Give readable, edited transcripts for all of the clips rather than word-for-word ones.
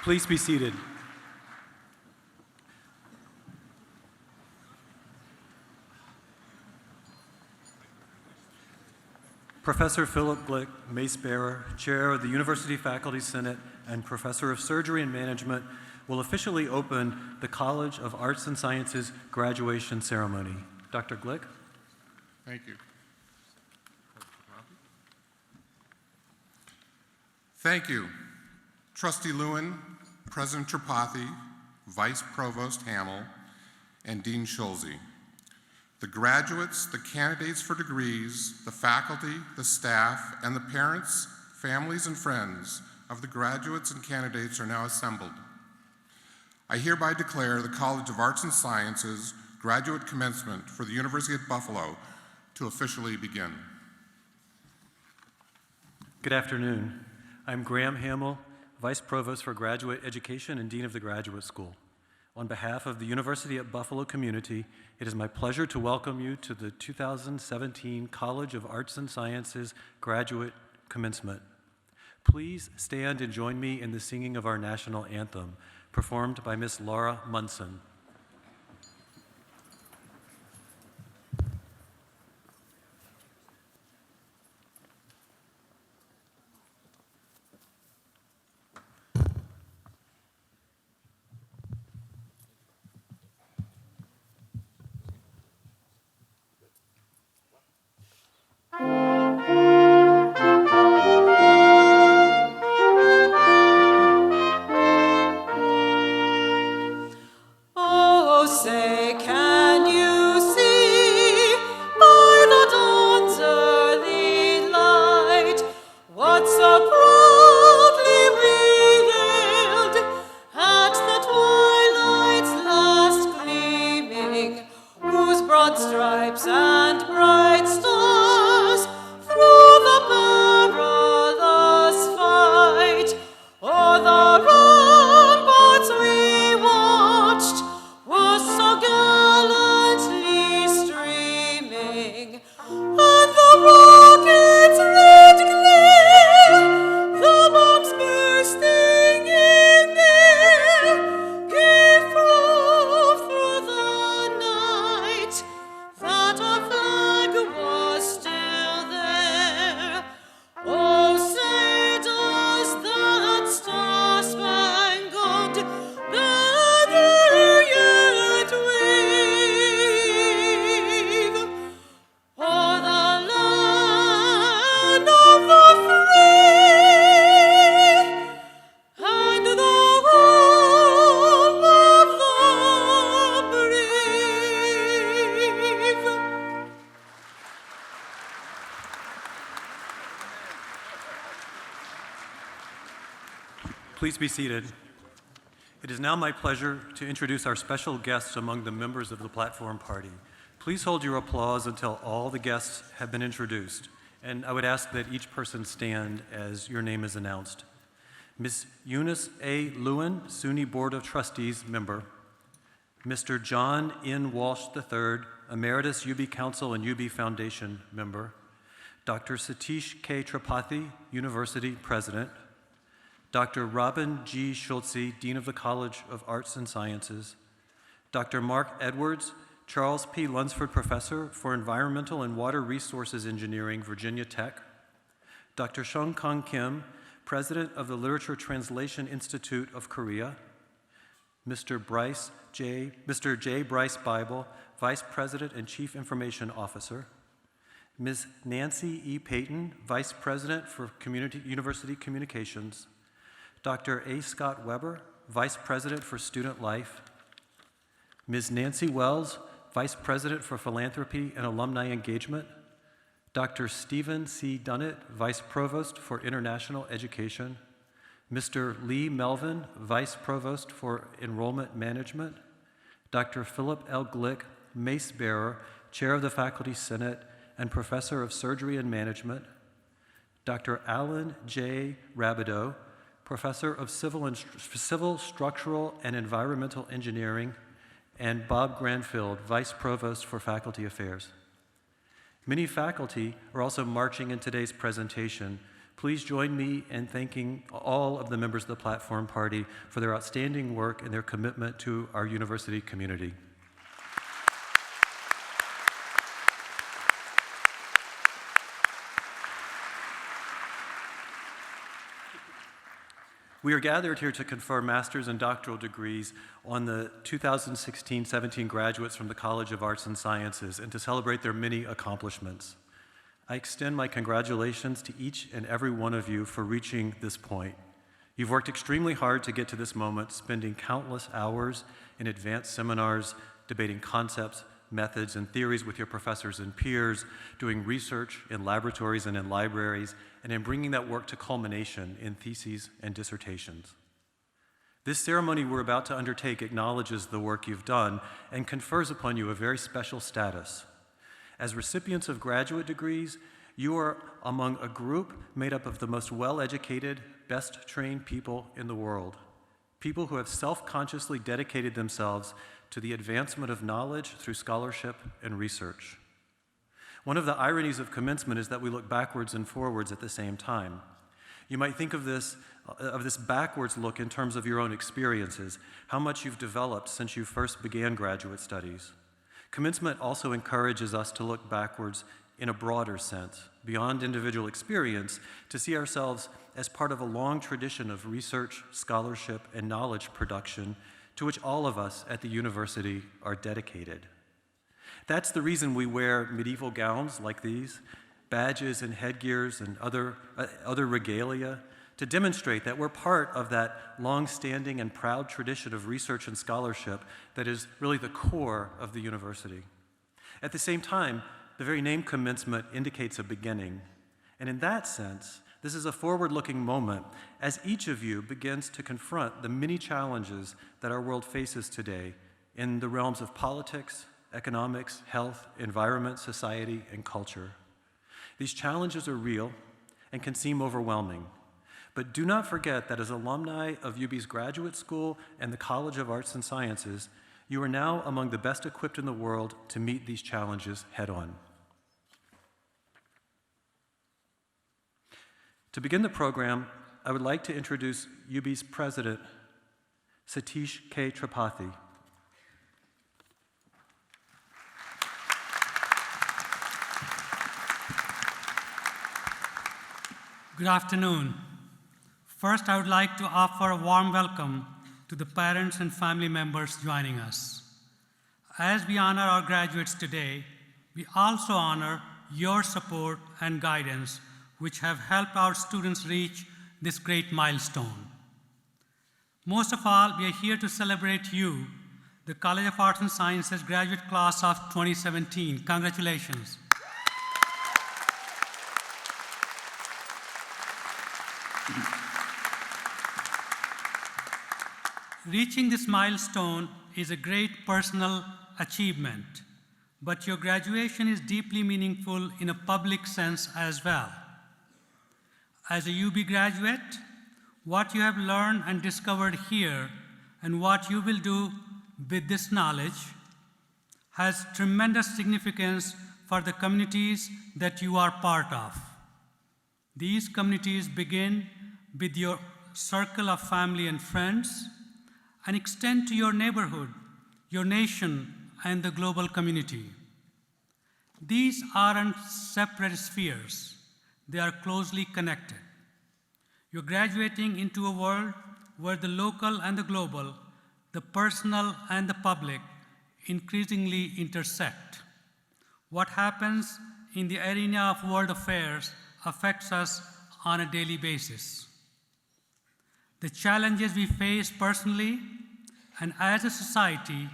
Please be seated. Professor Philip Glick, Mace Bearer, Chair of the University Faculty Senate and Professor of Surgery and Management, will officially open the College of Arts and Sciences graduation ceremony. Dr. Glick. Thank you. Thank you, Trustee Lewin, President Tripathi, Vice Provost Hamill, and Dean Schulze. The graduates, the candidates for degrees, the faculty, the staff, and the parents, families, and friends of the graduates and candidates are now assembled. I hereby declare the College of Arts and Sciences graduate commencement for the University of Buffalo to officially begin. Good afternoon. I'm Graham Hamill, Vice Provost for Graduate Education and Dean of the Graduate School. On behalf of the University at Buffalo community, it is my pleasure to welcome you to the 2017 College of Arts and Sciences graduate commencement. Please stand and join me in the singing of our national anthem, performed by Miss Laura Munson. Please be seated. It is now my pleasure to introduce our special guests among the members of the platform party. Please hold your applause until all the guests have been introduced, and I would ask that each person stand as your name is announced. Ms. Eunice A. Lewin, SUNY Board of Trustees member. Mr. John N. Walsh III, Emeritus UB Council and UB Foundation member. Dr. Satish K. Tripathi, University President. Dr. Robin G. Schulze, Dean of the College of Arts and Sciences. Dr. Mark Edwards, Charles P. Lunsford Professor for Environmental and Water Resources Engineering, Virginia Tech. Dr. Shung Kong Kim, President of the Literature Translation Institute of Korea. Mr. J. Bryce Bible, Vice President and Chief Information Officer. Ms. Nancy E. Payton, Vice President for University Communications. Dr. A. Scott Weber, Vice President for Student Life. Ms. Nancy Wells, Vice President for Philanthropy and Alumni Engagement. Dr. Stephen C. Dunnett, Vice Provost for International Education. Mr. Lee Melvin, Vice Provost for Enrollment Management. Dr. Philip L. Glick, Mace Bearer, Chair of the Faculty Senate and Professor of Surgery and Management. Dr. Alan J. Rabideau, Professor of Civil, Structural, and Environmental Engineering, and Bob Granfield, Vice Provost for Faculty Affairs. Many faculty are also marching in today's presentation. Please join me in thanking all of the members of the Platform Party for their outstanding work and their commitment to our university community. We are gathered here to confer master's and doctoral degrees on the 2016-17 graduates from the College of Arts and Sciences and to celebrate their many accomplishments. I extend my congratulations to each and every one of you for reaching this point. You've worked extremely hard to get to this moment, spending countless hours in advanced seminars, debating concepts, methods, and theories with your professors and peers, doing research in laboratories and in libraries, and in bringing that work to culmination in theses and dissertations. This ceremony we're about to undertake acknowledges the work you've done and confers upon you a very special status. As recipients of graduate degrees, you are among a group made up of the most well-educated, best-trained people in the world, people who have self-consciously dedicated themselves to the advancement of knowledge through scholarship and research. One of the ironies of commencement is that we look backwards and forwards at the same time. You might think of this backwards look in terms of your own experiences, how much you've developed since you first began graduate studies. Commencement also encourages us to look backwards in a broader sense, beyond individual experience, to see ourselves as part of a long tradition of research, scholarship, and knowledge production to which all of us at the university are dedicated. That's the reason we wear medieval gowns like these, badges and headgears and other regalia, to demonstrate that we're part of that long-standing and proud tradition of research and scholarship that is really the core of the university. At the same time, the very name commencement indicates a beginning. And in that sense, this is a forward-looking moment as each of you begins to confront the many challenges that our world faces today in the realms of politics, economics, health, environment, society, and culture. These challenges are real and can seem overwhelming. But do not forget that as alumni of UB's graduate school and the College of Arts and Sciences, you are now among the best equipped in the world to meet these challenges head-on. To begin the program, I would like to introduce UB's president, Satish K. Tripathi. Good afternoon. First, I would like to offer a warm welcome to the parents and family members joining us. As we honor our graduates today, we also honor your support and guidance, which have helped our students reach this great milestone. Most of all, we are here to celebrate you, the College of Arts and Sciences graduate class of 2017. Congratulations. Reaching this milestone is a great personal achievement, but your graduation is deeply meaningful in a public sense as well. As a UB graduate, what you have learned and discovered here and what you will do with this knowledge has tremendous significance for the communities that you are part of. These communities begin with your circle of family and friends and extend to your neighborhood, your nation, and the global community. These aren't separate spheres. They are closely connected. You're graduating into a world where the local and the global, the personal and the public increasingly intersect. What happens in the arena of world affairs affects us on a daily basis. The challenges we face personally and as a society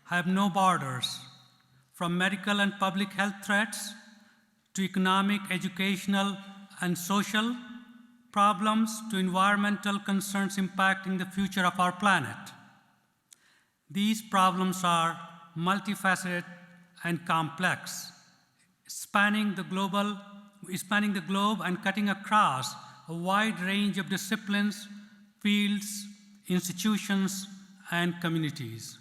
have no borders, from medical and public health threats to economic, educational, and social problems to environmental concerns impacting the future of our planet. These problems are multifaceted and complex, spanning the globe and cutting across a wide range of disciplines, fields, institutions, and communities.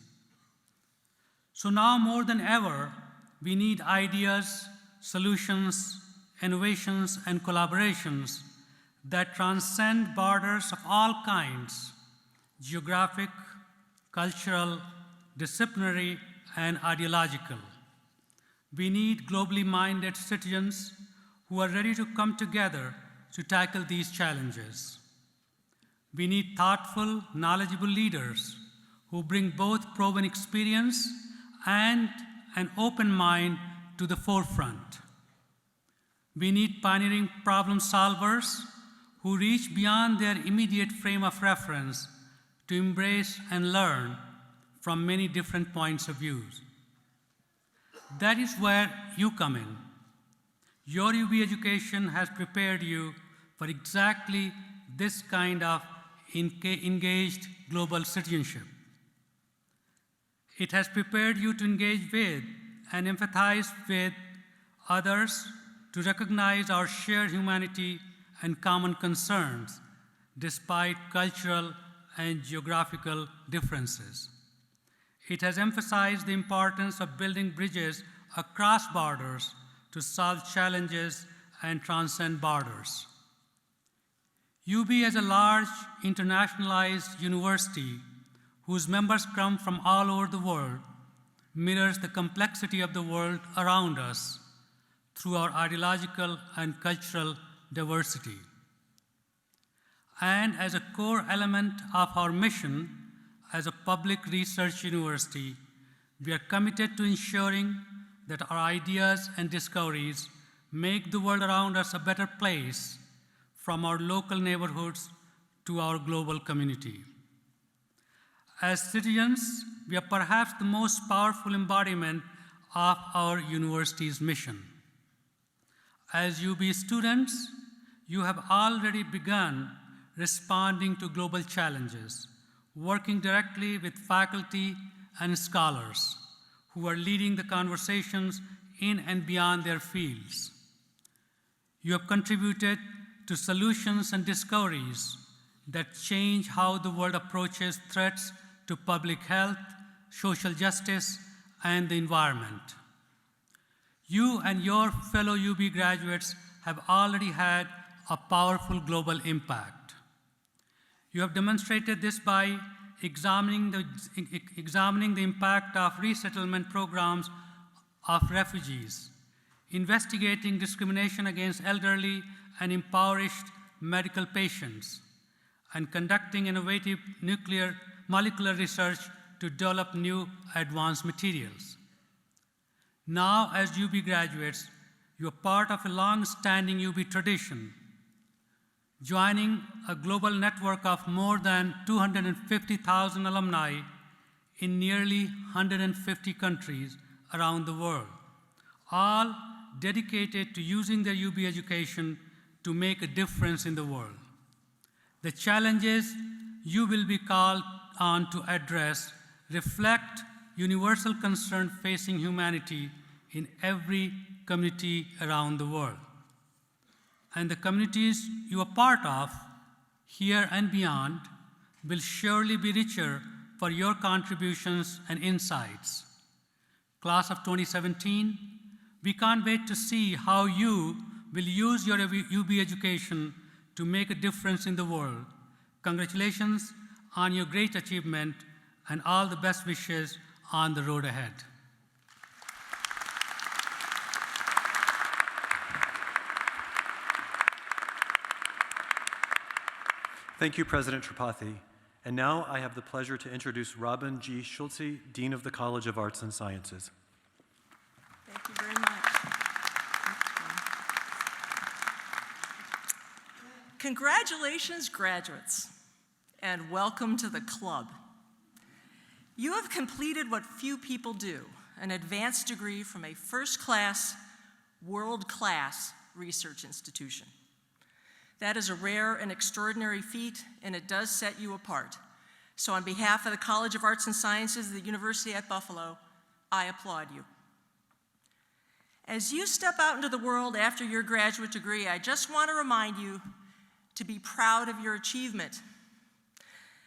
So now more than ever, we need ideas, solutions, innovations, and collaborations that transcend borders of all kinds, geographic, cultural, disciplinary, and ideological. We need globally minded citizens who are ready to come together to tackle these challenges. We need thoughtful, knowledgeable leaders who bring both proven experience and an open mind to the forefront. We need pioneering problem solvers who reach beyond their immediate frame of reference to embrace and learn from many different points of view. That is where you come in. Your UB education has prepared you for exactly this kind of engaged global citizenship. It has prepared you to engage with and empathize with others, to recognize our shared humanity and common concerns, despite cultural and geographical differences. It has emphasized the importance of building bridges across borders to solve challenges and transcend borders. UB is a large, internationalized university whose members come from all over the world, mirrors the complexity of the world around us through our ideological and cultural diversity. And as a core element of our mission as a public research university, we are committed to ensuring that our ideas and discoveries make the world around us a better place, from our local neighborhoods to our global community. As citizens, we are perhaps the most powerful embodiment of our university's mission. As UB students, you have already begun responding to global challenges, working directly with faculty and scholars who are leading the conversations in and beyond their fields. You have contributed to solutions and discoveries that change how the world approaches threats to public health, social justice, and the environment. You and your fellow UB graduates have already had a powerful global impact. You have demonstrated this by examining the impact of resettlement programs of refugees, investigating discrimination against elderly and impoverished medical patients, and conducting innovative molecular research to develop new advanced materials. Now, as UB graduates, you are part of a long-standing UB tradition, joining a global network of more than 250,000 alumni in nearly 150 countries around the world, all dedicated to using their UB education to make a difference in the world. The challenges you will be called on to address reflect universal concern facing humanity in every community around the world. And the communities you are part of, here and beyond, will surely be richer for your contributions and insights. Class of 2017, we can't wait to see how you will use your UB education to make a difference in the world. Congratulations on your great achievement, and all the best wishes on the road ahead. Thank you, President Tripathi. And now I have the pleasure to introduce Robin G. Schulze, Dean of the College of Arts and Sciences. Thank you very much. Congratulations, graduates, and welcome to the club. You have completed what few people do, an advanced degree from a first-class, world-class research institution. That is a rare and extraordinary feat, and it does set you apart. So on behalf of the College of Arts and Sciences of the University at Buffalo, I applaud you. As you step out into the world after your graduate degree, I just want to remind you to be proud of your achievement.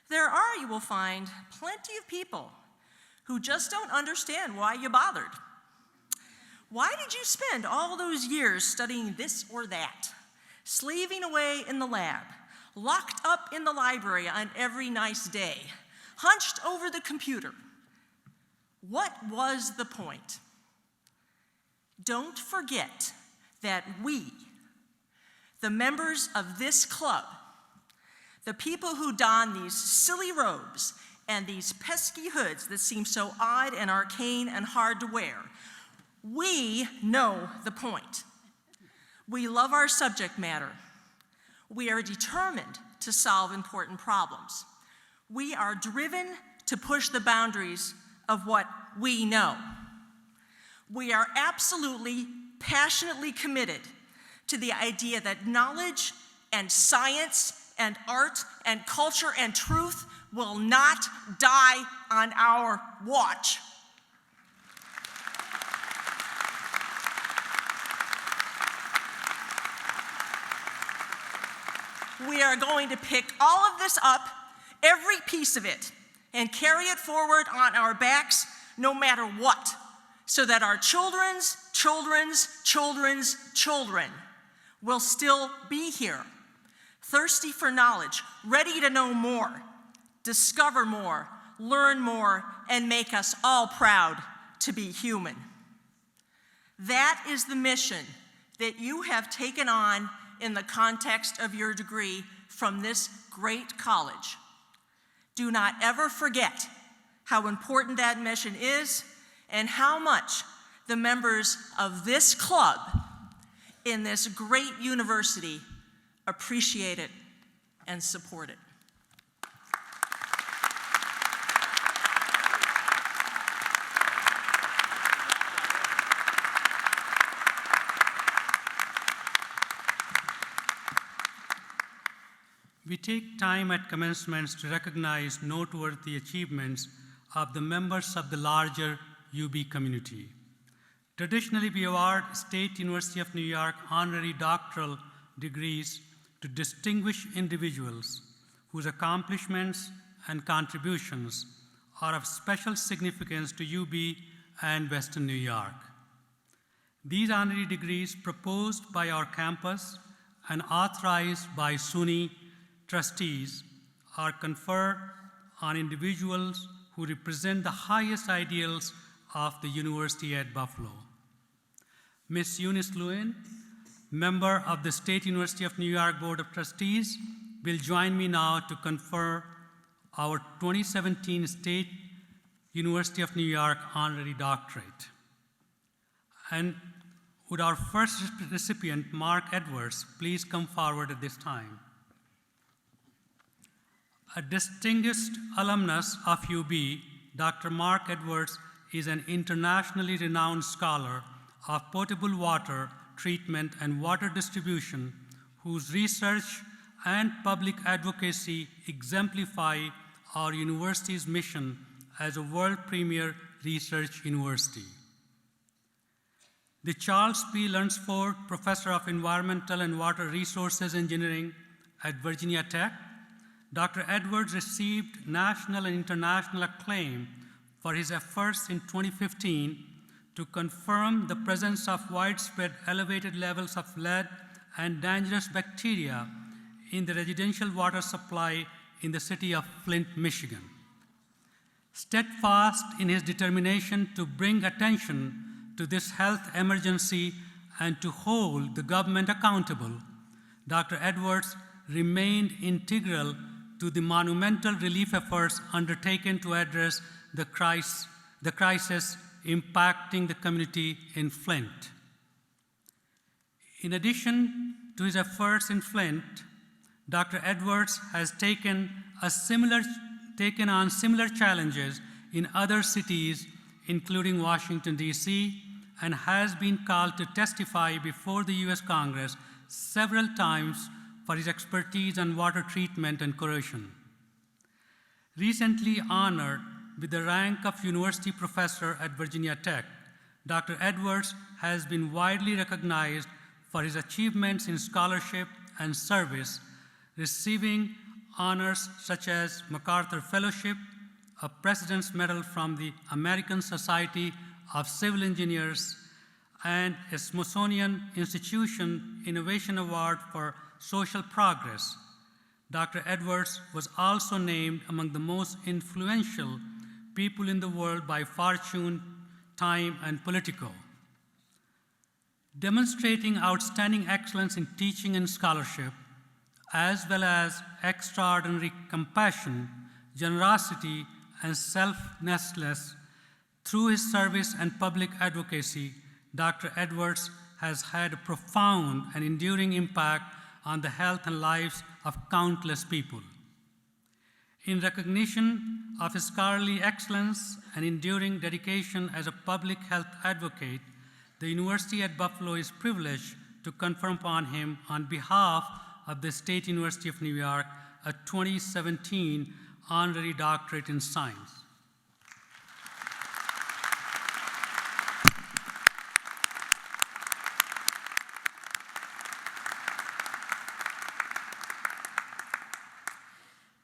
There are, you will find, plenty of people who just don't understand why you bothered. Why did you spend all those years studying this or that? slaving away in the lab, locked up in the library on every nice day, hunched over the computer. What was the point? Don't forget that we, the members of this club, the people who don these silly robes and these pesky hoods that seem so odd and arcane and hard to wear, we know the point. We love our subject matter. We are determined to solve important problems. We are driven to push the boundaries of what we know. We are absolutely, passionately committed to the idea that knowledge and science and art and culture and truth will not die on our watch. We are going to pick all of this up, every piece of it, and carry it forward on our backs no matter what, so that our children's children's children's children will still be here, thirsty for knowledge, ready to know more, discover more, learn more, and make us all proud to be human. That is the mission that you have taken on in the context of your degree from this great college. Do not ever forget how important that mission is and how much the members of this club in this great university appreciate it and support it. We take time at commencements to recognize noteworthy achievements of the members of the larger UB community. Traditionally, we award State University of New York honorary doctoral degrees to distinguished individuals whose accomplishments and contributions are of special significance to UB and Western New York. These honorary degrees, proposed by our campus and authorized by SUNY trustees, are conferred on individuals who represent the highest ideals of the University at Buffalo. Ms. Eunice Lewin, member of the State University of New York Board of Trustees, will join me now to confer our 2017 State University of New York honorary doctorate. And would our first recipient, Mark Edwards, please come forward at this time. A distinguished alumnus of UB, Dr. Mark Edwards is an internationally renowned scholar of potable water treatment and water distribution, whose research and public advocacy exemplify our university's mission as a world premier research university. The Charles P. Lunsford Professor of Environmental and Water Resources Engineering at Virginia Tech, Dr. Edwards received national and international acclaim for his efforts in 2015 to confirm the presence of widespread elevated levels of lead and dangerous bacteria in the residential water supply in the city of Flint, Michigan. Steadfast in his determination to bring attention to this health emergency and to hold the government accountable, Dr. Edwards remained integral to the monumental relief efforts undertaken to address the crisis impacting the community in Flint. In addition to his efforts in Flint, Dr. Edwards has taken on similar challenges in other cities, including Washington, D.C., and has been called to testify before the U.S. Congress several times for his expertise on water treatment and corrosion. Recently honored with the rank of university professor at Virginia Tech, Dr. Edwards has been widely recognized for his achievements in scholarship and service, receiving honors such as MacArthur Fellowship, a President's Medal from the American Society of Civil Engineers, and a Smithsonian Institution Innovation Award for Social Progress. Dr. Edwards was also named among the most influential people in the world by Fortune, Time, and Politico. Demonstrating outstanding excellence in teaching and scholarship, as well as extraordinary compassion, generosity, and selflessness through his service and public advocacy, Dr. Edwards has had a profound and enduring impact on the health and lives of countless people. In recognition of his scholarly excellence and enduring dedication as a public health advocate, the University at Buffalo is privileged to confer upon him, on behalf of the State University of New York, a 2017 honorary doctorate in science.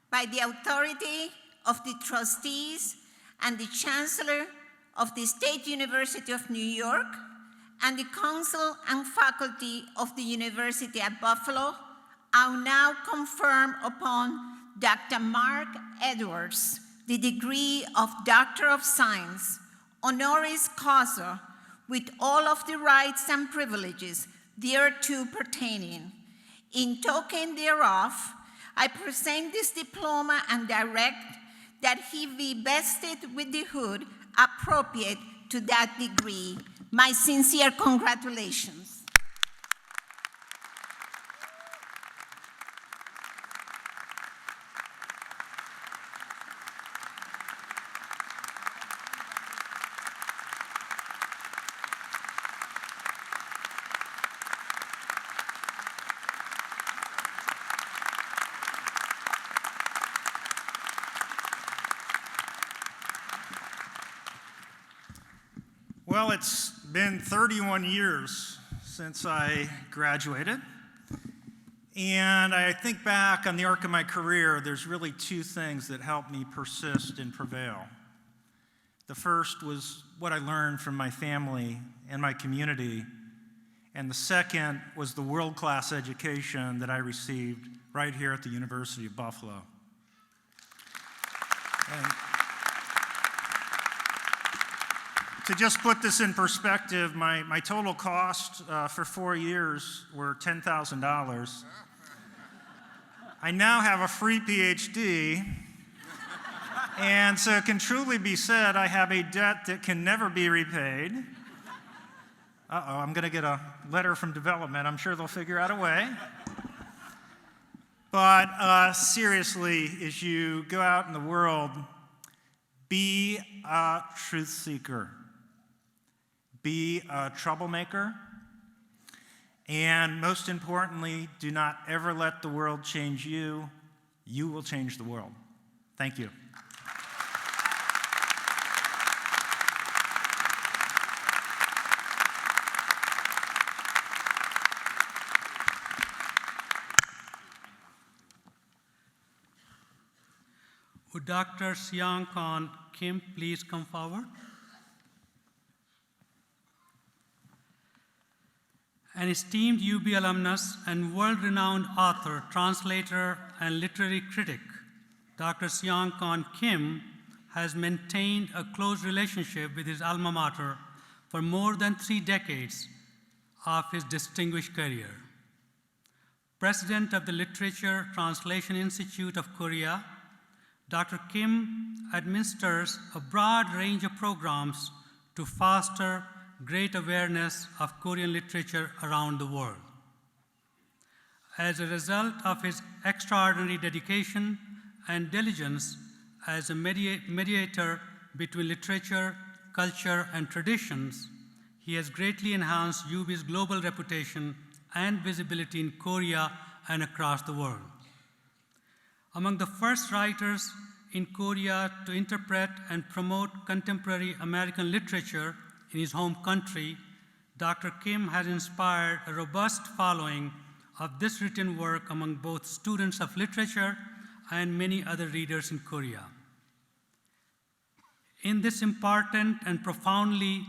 By the authority of the trustees and the Chancellor of the State University of New York and the Council and Faculty of the University at Buffalo, I now confirm upon Dr. Mark Edwards the degree of Doctor of Science, honoris causa, with all of the rights and privileges thereto pertaining. In token thereof, I present this diploma and direct that he be vested with the hood appropriate to that degree. My sincere congratulations. Well, it's been 31 years since I graduated, and I think back on the arc of my career, there's really two things that helped me persist and prevail. The first was what I learned from my family and my community, and the second was the world-class education that I received right here at the University of Buffalo. And to just put this in perspective, my total cost for 4 years were $10,000. I now have a free PhD, and so it can truly be said I have a debt that can never be repaid. Uh-oh, I'm going to get a letter from development. I'm sure they'll figure out a way. But seriously, as you go out in the world, be a truth seeker. Be a troublemaker, and most importantly, do not ever let the world change you. You will change the world. Thank you. Would Dr. Siang Khan Kim please come forward? An esteemed UB alumnus and world-renowned author, translator, and literary critic, Dr. Siang Khan Kim has maintained a close relationship with his alma mater for more than 3 decades of his distinguished career. President of the Literature Translation Institute of Korea, Dr. Kim administers a broad range of programs to foster great awareness of Korean literature around the world. As a result of his extraordinary dedication and diligence as a mediator between literature, culture, and traditions, he has greatly enhanced UB's global reputation and visibility in Korea and across the world. Among the first writers in Korea to interpret and promote contemporary American literature in his home country, Dr. Kim has inspired a robust following of this written work among both students of literature and many other readers in Korea. In this important and profoundly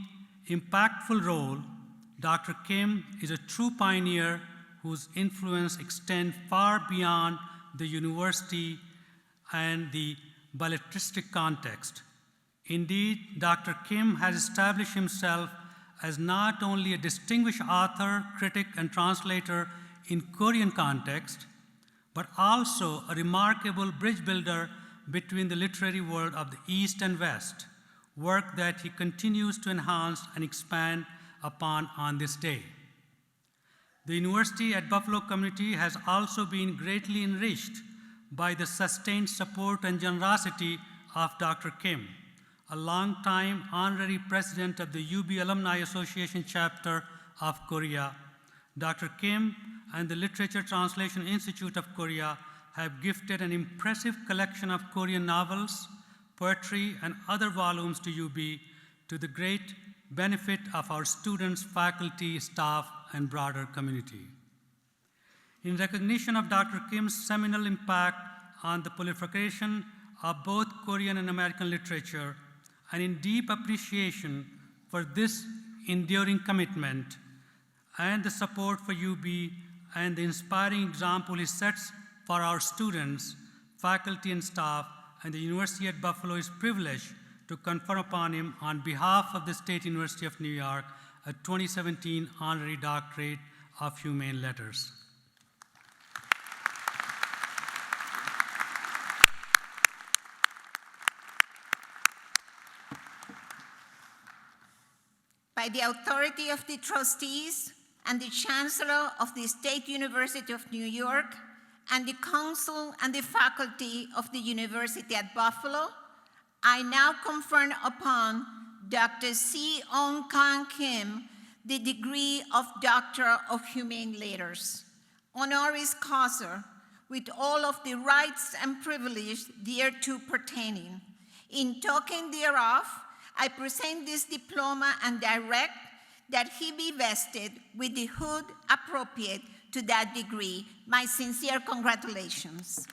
impactful role, Dr. Kim is a true pioneer whose influence extends far beyond the university and the belletristic context. Indeed, Dr. Kim has established himself as not only a distinguished author, critic, and translator in Korean context, but also a remarkable bridge builder between the literary world of the East and West, work that he continues to enhance and expand upon on this day. The University at Buffalo community has also been greatly enriched by the sustained support and generosity of Dr. Kim, a longtime honorary president of the UB Alumni Association chapter of Korea. Dr. Kim and the Literature Translation Institute of Korea have gifted an impressive collection of Korean novels, poetry, and other volumes to UB to the great benefit of our students, faculty, staff, and broader community. In recognition of Dr. Kim's seminal impact on the proliferation of both Korean and American literature, and in deep appreciation for this enduring commitment and the support for UB and the inspiring example he sets for our students, faculty, and staff, and the University at Buffalo is privileged to confer upon him on behalf of the State University of New York a 2017 Honorary Doctorate of Humane Letters. By the authority of the trustees and the Chancellor of the State University of New York and the Council and the faculty of the University at Buffalo, I now confer upon Dr. C-Ong Kang Kim the degree of Doctor of Humane Letters, honoris causa, with all of the rights and privileges thereto pertaining. In token thereof, I present this diploma and direct that he be vested with the hood appropriate to that degree. My sincere congratulations.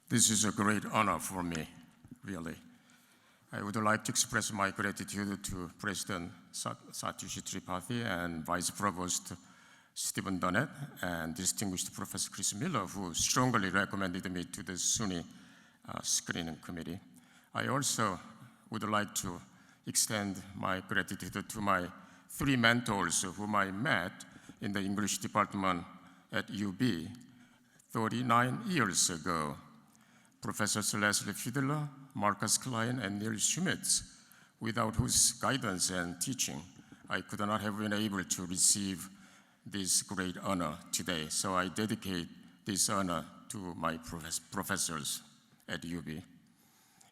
This is a great honor for me, really. I would like to express my gratitude to President Satyushi Tripathi and Vice Provost Stephen Dunnett and distinguished Professor Chris Miller, who strongly recommended me to the SUNY screening committee. I also would like to extend my gratitude to my three mentors whom I met in the English department at UB 39 years ago. Professors Leslie Fiedler, Marcus Klein, and Neil Schmitz, without whose guidance and teaching, I could not have been able to receive this great honor today. So I dedicate this honor to my professors at UB.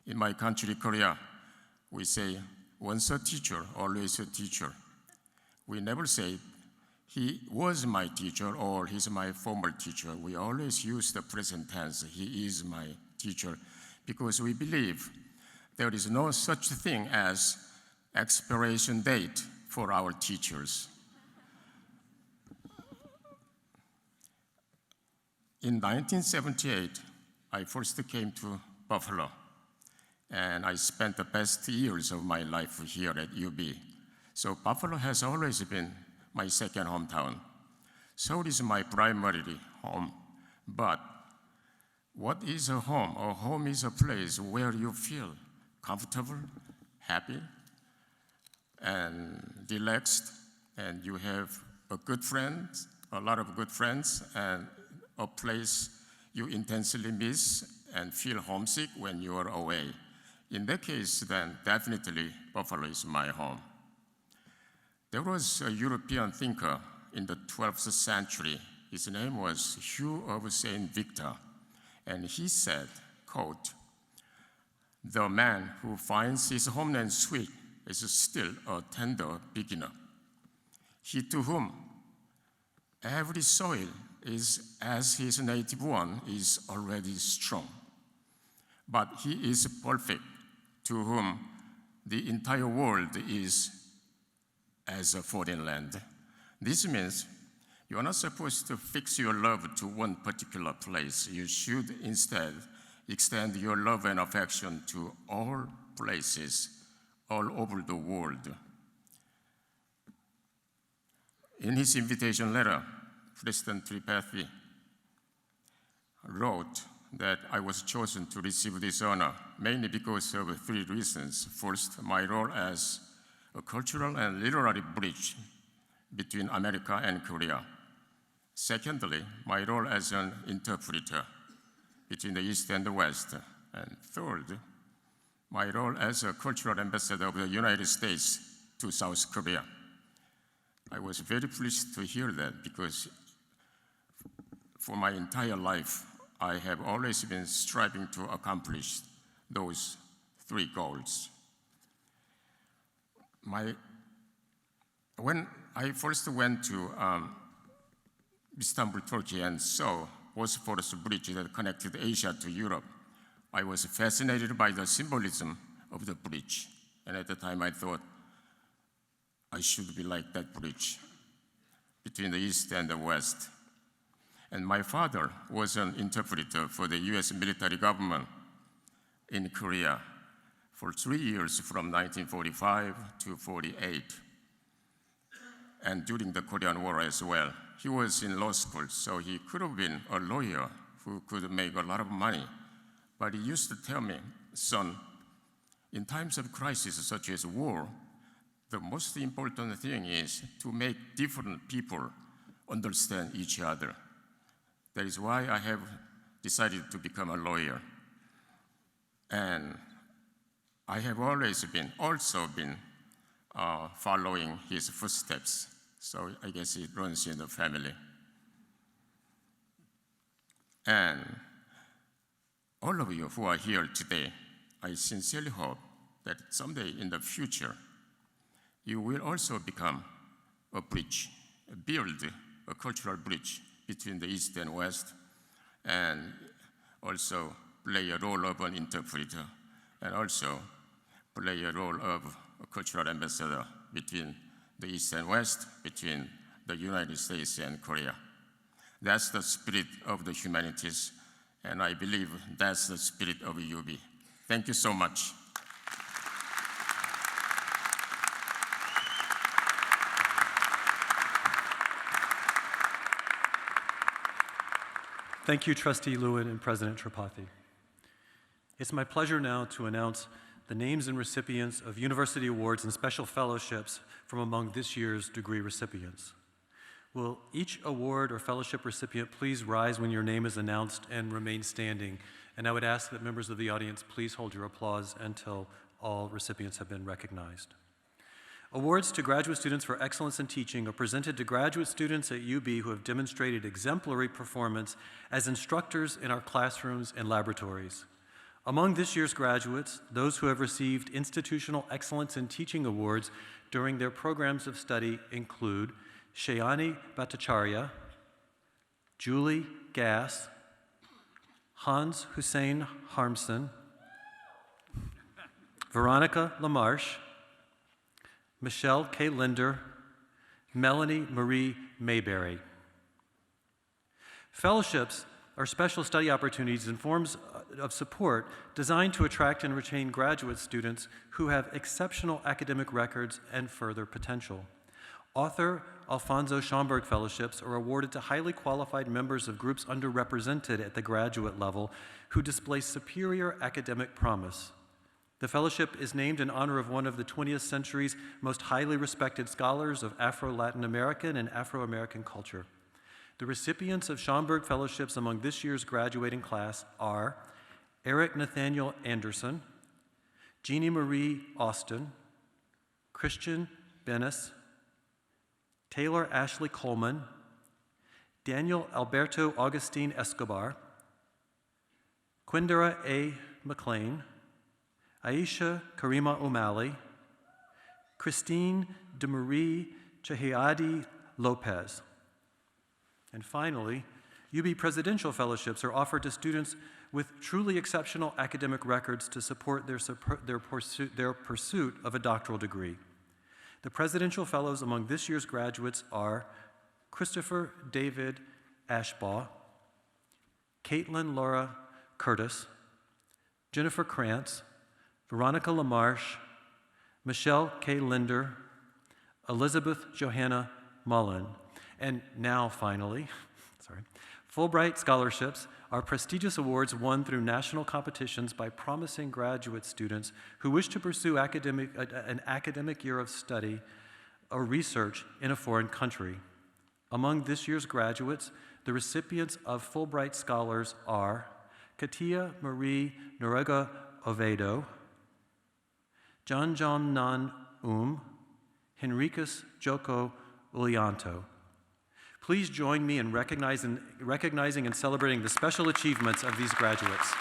In my country, Korea, we say, once a teacher, always a teacher. We never say, he was my teacher or he's my former teacher. We always use the present tense, he is my teacher, because we believe there is no such thing as expiration date for our teachers. In 1978, I first came to Buffalo, and I spent the best years of my life here at UB. So Buffalo has always been my second hometown. Seoul is my primary home, but what is a home? A home is a place where you feel comfortable, happy, and relaxed, and you have a lot of good friends, and a place you intensely miss and feel homesick when you are away. In that case, then definitely Buffalo is my home. There was a European thinker in the 12th century. His name was Hugh of St. Victor. And he said, quote, "The man who finds his homeland sweet is still a tender beginner. He to whom every soil is as his native one is already strong. But he is perfect, to whom the entire world is as a foreign land. This means you are not supposed to fix your love to one particular place. You should instead extend your love and affection to all places all over the world. In his invitation letter, President Tripathi wrote that I was chosen to receive this honor mainly because of three reasons. First, my role as a cultural and literary bridge between America and Korea. Secondly, my role as an interpreter between the East and the West. And third, my role as a cultural ambassador of the United States to South Korea. I was very pleased to hear that because for my entire life, I have always been striving to accomplish those three goals. When I first went to Istanbul, Turkey, and saw Bosphorus Bridge that connected Asia to Europe, I was fascinated by the symbolism of the bridge. And at the time, I thought I should be like that bridge between the East and the West. And my father was an interpreter for the US military government in Korea for 3 years from 1945 to 48. And during the Korean War as well. He was in law school, so he could have been a lawyer who could make a lot of money. But he used to tell me, son, in times of crisis such as war, the most important thing is to make different people understand each other. That is why I have decided to become a lawyer. And I have always also been following his footsteps. So I guess it runs in the family. And all of you who are here today, I sincerely hope that someday in the future, you will also become a bridge, build a cultural bridge between the East and West, and also play a role of an interpreter, and also play a role of a cultural ambassador between the East and West, between the United States and Korea. That's the spirit of the humanities, and I believe that's the spirit of UB. Thank you so much. Thank you, Trustee Lewin and President Tripathi. It's my pleasure now to announce the names and recipients of university awards and special fellowships from among this year's degree recipients. Will each award or fellowship recipient please rise when your name is announced and remain standing? And I would ask that members of the audience please hold your applause until all recipients have been recognized. Awards to graduate students for excellence in teaching are presented to graduate students at UB who have demonstrated exemplary performance as instructors in our classrooms and laboratories. Among this year's graduates, those who have received Institutional Excellence in Teaching Awards during their programs of study include Shayani Bhattacharya, Julie Gass, Hans Hussein Harmson, Veronica LaMarche, Michelle K. Linder, Melanie Marie Mayberry. Fellowships are special study opportunities and forms of support designed to attract and retain graduate students who have exceptional academic records and further potential. Author Alfonso Schomburg Fellowships are awarded to highly qualified members of groups underrepresented at the graduate level who display superior academic promise. The fellowship is named in honor of one of the 20th century's most highly respected scholars of Afro-Latin American and Afro-American culture. The recipients of Schomburg Fellowships among this year's graduating class are Eric Nathaniel Anderson, Jeannie Marie Austin, Christian Bennis, Taylor Ashley Coleman, Daniel Alberto Augustine Escobar, Quindara A. McLean, Aisha Karima O'Malley, Christine de Marie Chehiadi Lopez. And finally, UB Presidential Fellowships are offered to students with truly exceptional academic records to support their pursuit of a doctoral degree. The Presidential Fellows among this year's graduates are Christopher David Ashbaugh, Caitlin Laura Curtis, Jennifer Krantz, Veronica LaMarche, Michelle K. Linder, Elizabeth Johanna Mullen, and now finally, Fulbright scholarships are prestigious awards won through national competitions by promising graduate students who wish to pursue an academic year of study or research in a foreign country. Among this year's graduates, the recipients of Fulbright scholars are Katia Marie Norega Oviedo, John Nan Henricus Joko Ulianto. Please join me in recognizing and celebrating the special achievements of these graduates.